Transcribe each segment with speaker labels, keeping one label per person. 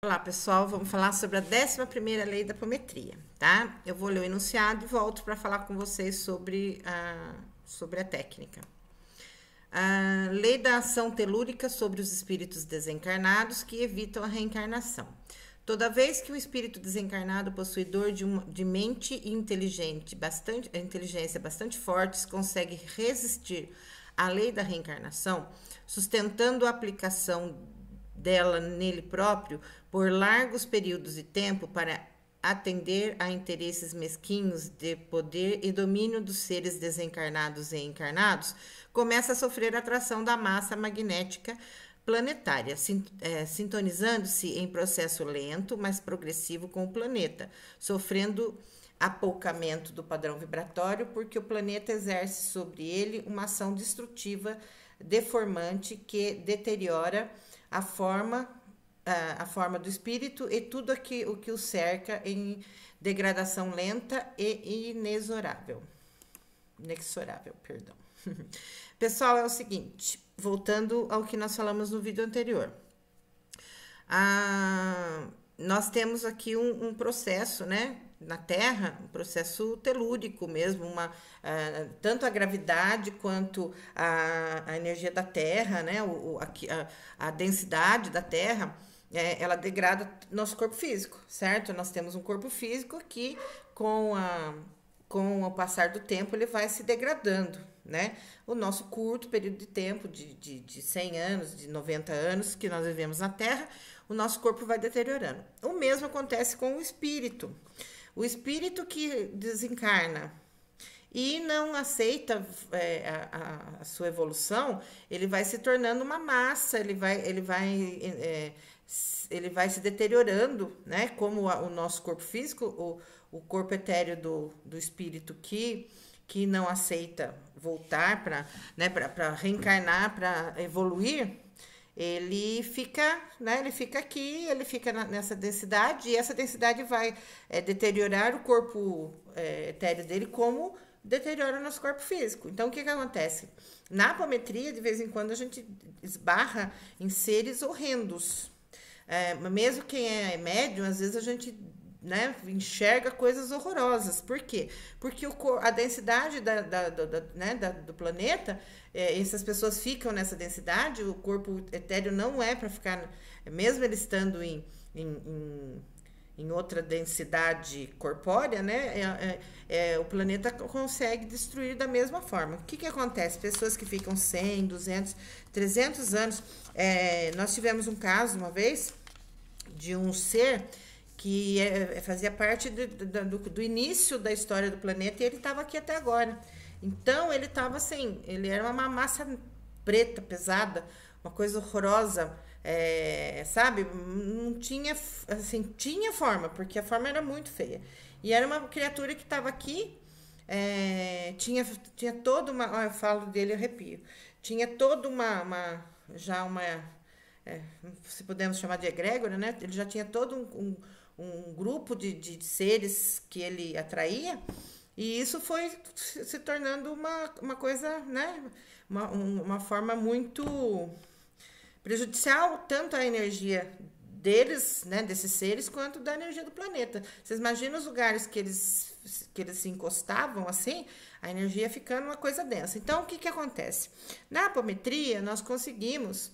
Speaker 1: Olá, pessoal, vamos falar sobre a 11ª lei da apometria, tá? Eu vou ler o enunciado e volto para falar com vocês sobre a técnica. A lei da ação telúrica sobre os espíritos desencarnados que evitam a reencarnação. Toda vez que o espírito desencarnado possuidor de mente e inteligência bastante fortes consegue resistir à lei da reencarnação, sustentando a aplicação dela nele próprio por largos períodos de tempo para atender a interesses mesquinhos de poder e domínio dos seres desencarnados e encarnados, começa a sofrer atração da massa magnética planetária, sintonizando-se em processo lento, mas progressivo com o planeta, sofrendo apoucamento do padrão vibratório, porque o planeta exerce sobre ele uma ação destrutiva, deformante, que deteriora a forma do espírito e tudo o que o cerca em degradação lenta e inexorável. Perdão. Pessoal, é o seguinte, voltando ao que nós falamos no vídeo anterior. Nós temos aqui um processo, né, na Terra, um processo telúrico mesmo, tanto a gravidade quanto a energia da Terra, né, a densidade da Terra, ela degrada nosso corpo físico, certo? Nós temos um corpo físico que, com o passar do tempo, ele vai se degradando, né? O nosso curto período de tempo, de 100 anos, de 90 anos que nós vivemos na Terra, o nosso corpo vai deteriorando. O mesmo acontece com o espírito. O espírito que desencarna e não aceita a sua evolução, ele vai se tornando uma massa, ele vai se deteriorando, né? Como o nosso corpo físico, o corpo etéreo do espírito que não aceita voltar para reencarnar, para evoluir, ele fica, né? Ele fica aqui, ele fica nessa densidade, e essa densidade vai deteriorar o corpo etéreo dele, como deteriora o nosso corpo físico. Então, o que acontece? Na apometria, de vez em quando, a gente esbarra em seres horrendos. Mesmo quem é médium, às vezes a gente, né, enxerga coisas horrorosas. Por quê? Porque a densidade do planeta, essas pessoas ficam nessa densidade, o corpo etéreo não é para ficar, mesmo ele estando em outra densidade corpórea, né, o planeta consegue destruir da mesma forma. O que acontece? Pessoas que ficam 100, 200, 300 anos. Nós tivemos um caso uma vez de um ser que fazia parte do início da história do planeta, e ele estava aqui até agora. Então, ele estava assim, ele era uma massa preta, pesada, uma coisa horrorosa, sabe? Não tinha, assim, tinha forma, porque a forma era muito feia. E era uma criatura que estava aqui, tinha toda uma, eu falo dele, eu arrepio, tinha toda se podemos chamar de egrégora, né? Ele já tinha todo um grupo de seres que ele atraía, e isso foi se tornando uma coisa, né? Uma forma muito prejudicial, tanto à energia deles, né, desses seres, quanto da energia do planeta. Vocês imaginam os lugares que eles se encostavam, assim, a energia ficando uma coisa densa. Então, o que acontece? Na apometria, nós conseguimos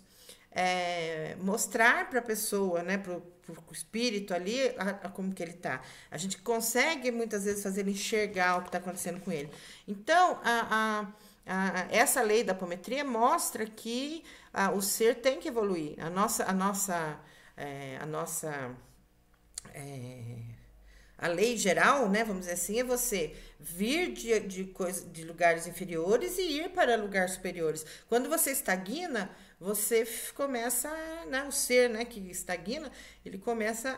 Speaker 1: mostrar para a pessoa, né, para o espírito ali, como que ele tá. A gente consegue muitas vezes fazer ele enxergar o que está acontecendo com ele. Então, essa lei da apometria mostra que o ser tem que evoluir. A lei geral, né, vamos dizer assim, é você vir de lugares inferiores e ir para lugares superiores. Quando você estagna, você começa, né, o ser, né, que estagna, ele começa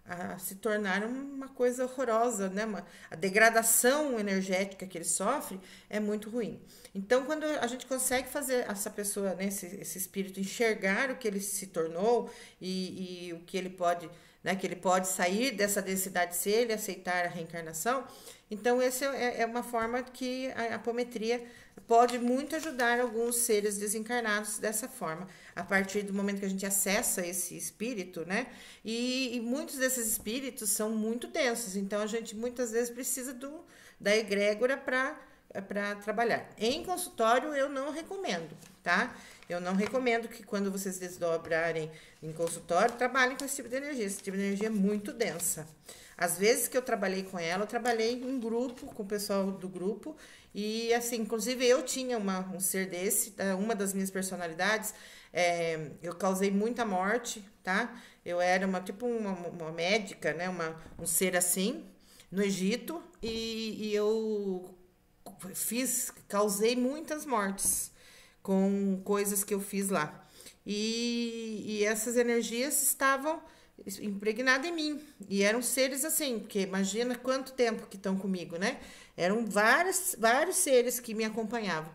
Speaker 1: a se tornar uma coisa horrorosa, né? A degradação energética que ele sofre é muito ruim. Então, quando a gente consegue fazer essa pessoa, né, esse espírito enxergar o que ele se tornou e o que ele pode, né? Que ele pode sair dessa densidade se ele aceitar a reencarnação. Então, essa é uma forma que a apometria pode muito ajudar alguns seres desencarnados dessa forma, a partir do momento que a gente acessa esse espírito, né? E muitos desses espíritos são muito densos, então a gente muitas vezes precisa da egrégora para trabalhar. Em consultório, eu não recomendo, tá? Eu não recomendo que quando vocês desdobrarem em consultório, trabalhem com esse tipo de energia. Esse tipo de energia é muito densa. Às vezes que eu trabalhei com ela, eu trabalhei em grupo, com o pessoal do grupo. E, assim, inclusive eu tinha um ser desse, uma das minhas personalidades. Eu causei muita morte, tá? Eu era uma médica, né? Um ser assim, no Egito. E eu causei muitas mortes com coisas que eu fiz lá. E essas energias estavam impregnadas em mim. E eram seres assim, porque imagina quanto tempo que estão comigo, né? Eram vários seres que me acompanhavam.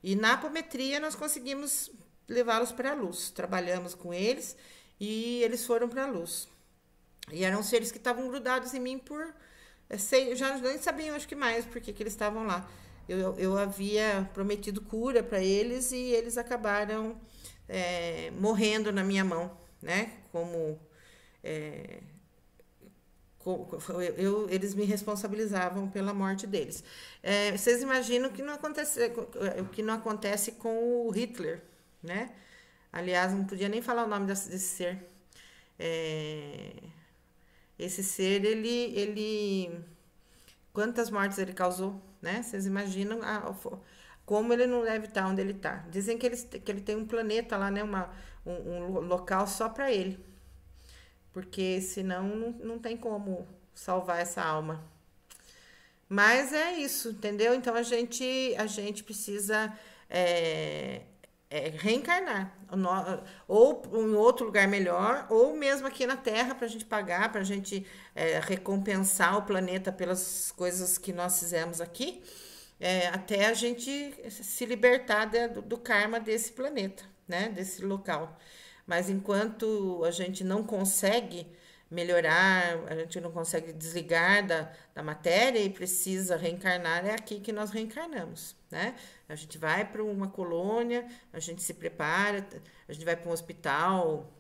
Speaker 1: E na apometria nós conseguimos levá-los para a luz. Trabalhamos com eles e eles foram para a luz. E eram seres que estavam grudados em mim por... eu já nem sabia, acho que mais, porque que eles estavam lá. Eu havia prometido cura para eles e eles acabaram morrendo na minha mão, né? Eles me responsabilizavam pela morte deles. Vocês imaginam o que não acontece com o Hitler, né? Aliás, não podia nem falar o nome desse ser. Esse ser, quantas mortes ele causou, né? Vocês imaginam como ele não deve estar onde ele está. Dizem que ele tem um planeta lá, né? Um local só para ele. Porque senão não tem como salvar essa alma. Mas é isso, entendeu? Então a gente precisa reencarnar. Ou em outro lugar melhor, ou mesmo aqui na Terra, para a gente pagar, para a gente recompensar o planeta pelas coisas que nós fizemos aqui, até a gente se libertar do karma desse planeta, né? Desse local. Mas enquanto a gente não consegue melhorar, a gente não consegue desligar da matéria e precisa reencarnar, é aqui que nós reencarnamos, né? A gente vai para uma colônia, a gente se prepara, a gente vai para um hospital,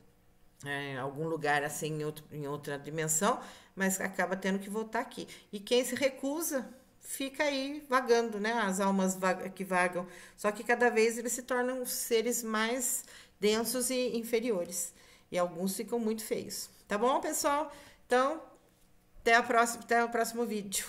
Speaker 1: algum lugar assim em outra dimensão, mas acaba tendo que voltar aqui. E quem se recusa fica aí vagando, né? As almas que vagam. Só que cada vez eles se tornam seres mais densos e inferiores. E alguns ficam muito feios. Tá bom, pessoal? Então, até o próximo vídeo.